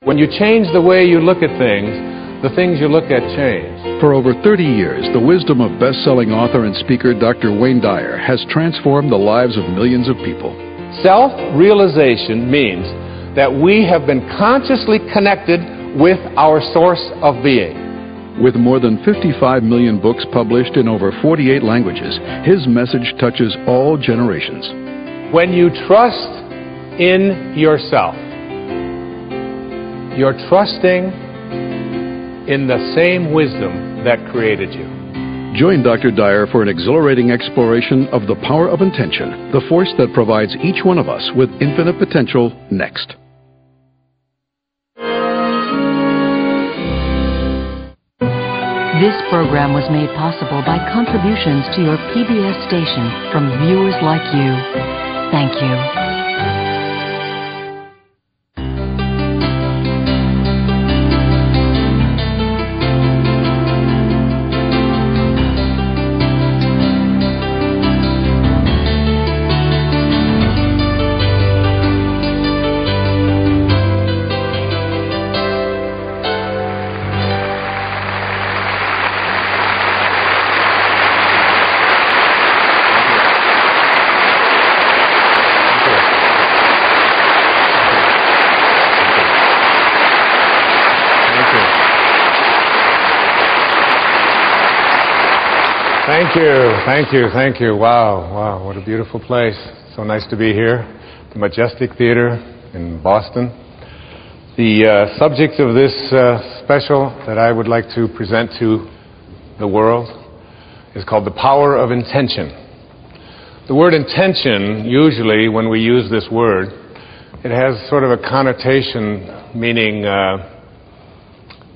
When you change the way you look at things, the things you look at change. For over 30 years, the wisdom of best-selling author and speaker Dr. Wayne Dyer has transformed the lives of millions of people. Self-realization means that we have been consciously connected with our source of being. With more than 55 million books published in over 48 languages, his message touches all generations. When you trust in yourself, you're trusting in the same wisdom that created you. Join Dr. Dyer for an exhilarating exploration of the power of intention, the force that provides each one of us with infinite potential next. This program was made possible by contributions to your PBS station from viewers like you. Thank you. Thank you. Wow, what a beautiful place. So nice to be here, the Majestic Theater in Boston. The subject of this special that I would like to present to the world is called the power of intention. The word intention, usually when we use this word, it has sort of a connotation meaning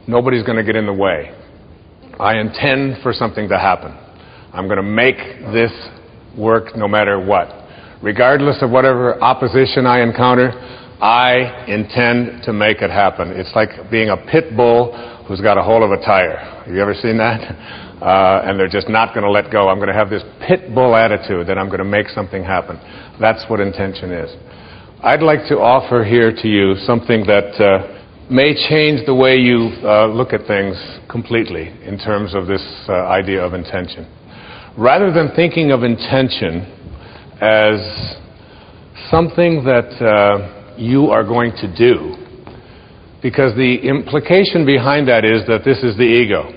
nobody's going to get in the way. I intend for something to happen. I'm going to make this work no matter what. Regardless of whatever opposition I encounter, I intend to make it happen. It's like being a pit bull who's got a hold of a tire. Have you ever seen that? And they're just not going to let go. I'm going to have this pit bull attitude that I'm going to make something happen. That's what intention is. I'd like to offer here to you something that may change the way you look at things completely in terms of this idea of intention. Rather than thinking of intention as something that you are going to do, because the implication behind that is that this is the ego.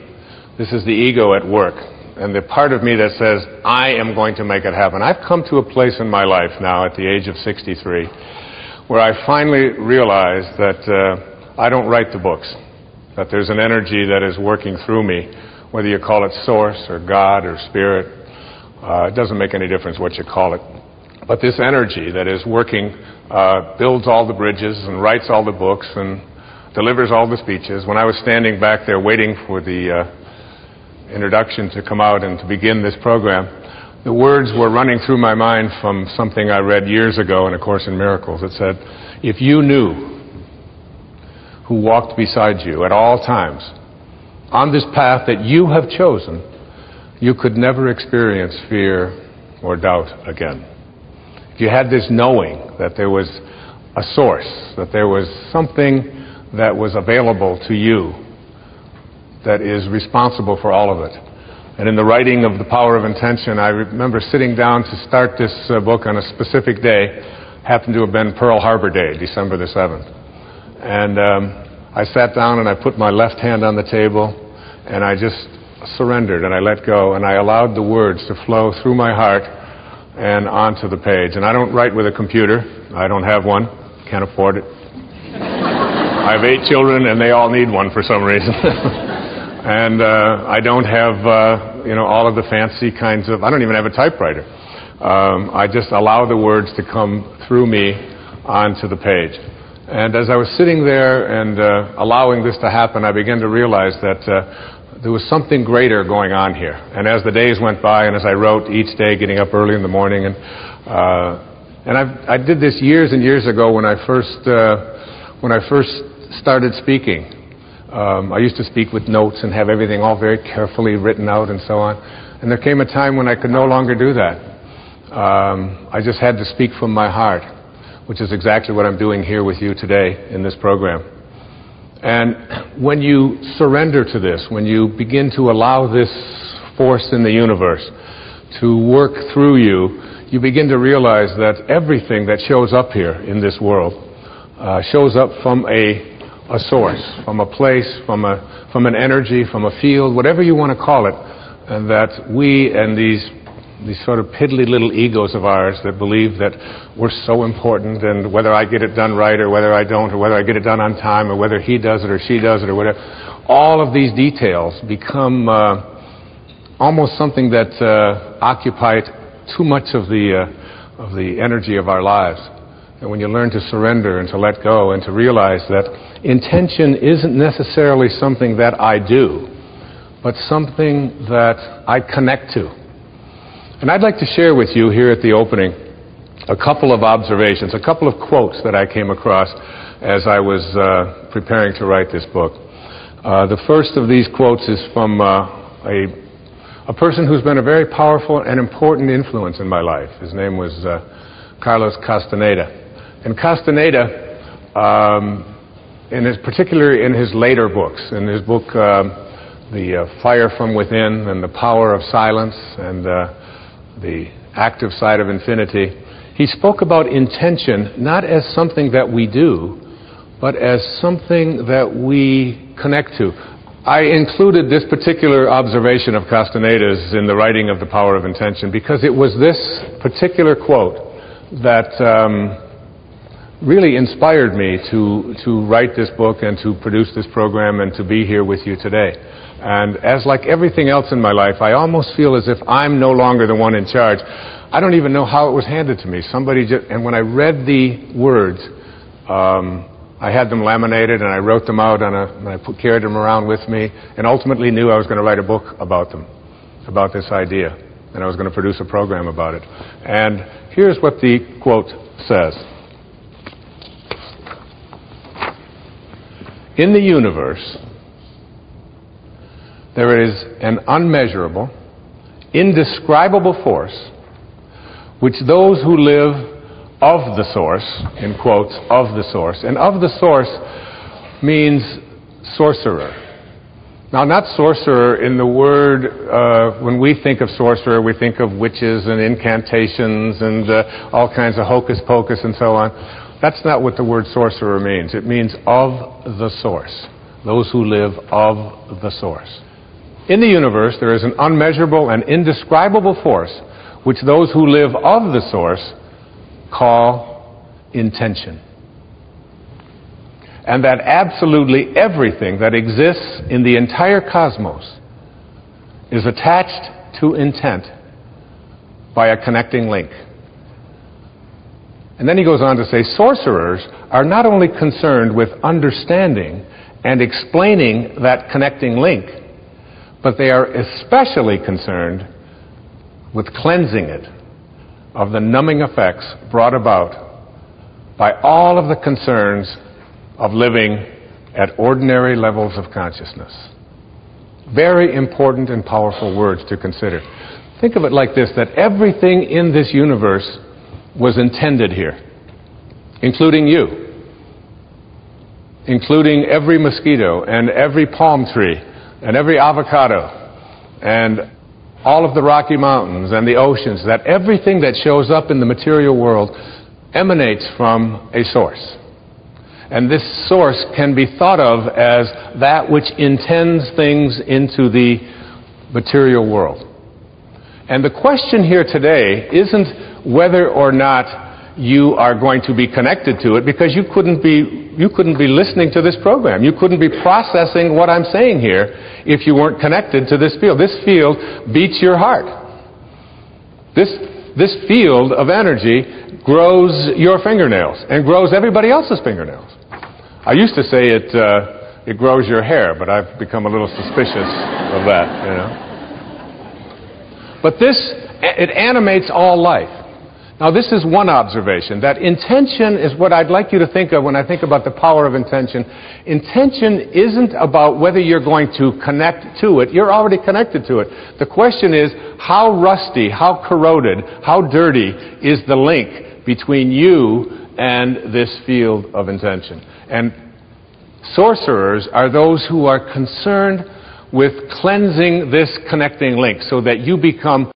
This is the ego at work, and the part of me that says, I am going to make it happen. I've come to a place in my life now at the age of 63 where I finally realized that I don't write the books, that there's an energy that is working through me. Whether you call it source or God or spirit, it doesn't make any difference what you call it. But this energy that is working builds all the bridges and writes all the books and delivers all the speeches. When I was standing back there waiting for the introduction to come out and to begin this program, the words were running through my mind from something I read years ago in A Course in Miracles. It said, if you knew who walked beside you at all times on this path that you have chosen, you could never experience fear or doubt again. If you had this knowing that there was a source, that there was something that was available to you that is responsible for all of it. And in the writing of The Power of Intention, I remember sitting down to start this book on a specific day, happened to have been Pearl Harbor Day, December the 7th. And I sat down and I put my left hand on the table and I just surrendered and I let go and I allowed the words to flow through my heart and onto the page. And I don't write with a computer. I don't have one. Can't afford it. I have 8 children and they all need one for some reason. And I don't have, all of the fancy kinds of, I don't even have a typewriter. I just allow the words to come through me onto the page. And as I was sitting there and allowing this to happen, I began to realize that there was something greater going on here. And as the days went by, and as I wrote each day, getting up early in the morning, and I did this years and years ago when I first started speaking. I used to speak with notes and have everything all very carefully written out and so on. And there came a time when I could no longer do that. I just had to speak from my heart, which is exactly what I'm doing here with you today in this program. And when you surrender to this, when you begin to allow this force in the universe to work through you, you begin to realize that everything that shows up here in this world shows up from a source, from a place, from an energy, from a field, whatever you want to call it, and that we and these sort of piddly little egos of ours that believe that we're so important, and whether I get it done right or whether I don't, or whether I get it done on time, or whether he does it or she does it or whatever, all of these details become almost something that occupy too much of the energy of our lives. And when you learn to surrender and to let go and to realize that intention isn't necessarily something that I do, but something that I connect to. And I'd like to share with you here at the opening a couple of observations, a couple of quotes that I came across as I was preparing to write this book. The first of these quotes is from a person who's been a very powerful and important influence in my life. His name was Carlos Castaneda. And Castaneda, particularly in his later books, in his book The Fire from Within and The Power of Silence and The Active Side of Infinity, he spoke about intention not as something that we do, but as something that we connect to. I included this particular observation of Castaneda's in the writing of The Power of Intention because it was this particular quote that really inspired me to write this book and to produce this program and to be here with you today. And as like everything else in my life, I almost feel as if I'm no longer the one in charge. I don't even know how it was handed to me. And when I read the words, I had them laminated and I wrote them out and I carried them around with me, and ultimately knew I was going to write a book about them, about this idea, and I was going to produce a program about it. And here's what the quote says. In the universe, there is an unmeasurable, indescribable force which those who live of the source, in quotes, of the source, and of the source means sorcerer. Now, not sorcerer in the word, when we think of sorcerer, we think of witches and incantations and all kinds of hocus pocus and so on. That's not what the word sorcerer means. It means of the source, those who live of the source. In the universe, there is an unmeasurable and indescribable force which those who live of the source call intention. And that absolutely everything that exists in the entire cosmos is attached to intent by a connecting link. And then he goes on to say, sorcerers are not only concerned with understanding and explaining that connecting link, but they are especially concerned with cleansing it of the numbing effects brought about by all of the concerns of living at ordinary levels of consciousness. Very important and powerful words to consider. Think of it like this, that everything in this universe was intended here, including you, including every mosquito and every palm tree and every avocado and all of the Rocky Mountains and the oceans, that everything that shows up in the material world emanates from a source. And this source can be thought of as that which intends things into the material world. And the question here today isn't whether or not you are going to be connected to it, because you couldn't be listening to this program. You couldn't be processing what I'm saying here if you weren't connected to this field. This field beats your heart. This field of energy grows your fingernails and grows everybody else's fingernails. I used to say it grows your hair, but I've become a little suspicious of that, you know. But it animates all life. Now, this is one observation, that intention is what I'd like you to think of when I think about the power of intention. Intention isn't about whether you're going to connect to it. You're already connected to it. The question is, how rusty, how corroded, how dirty is the link between you and this field of intention? And Sorcerers are those who are concerned with cleansing this connecting link so that you become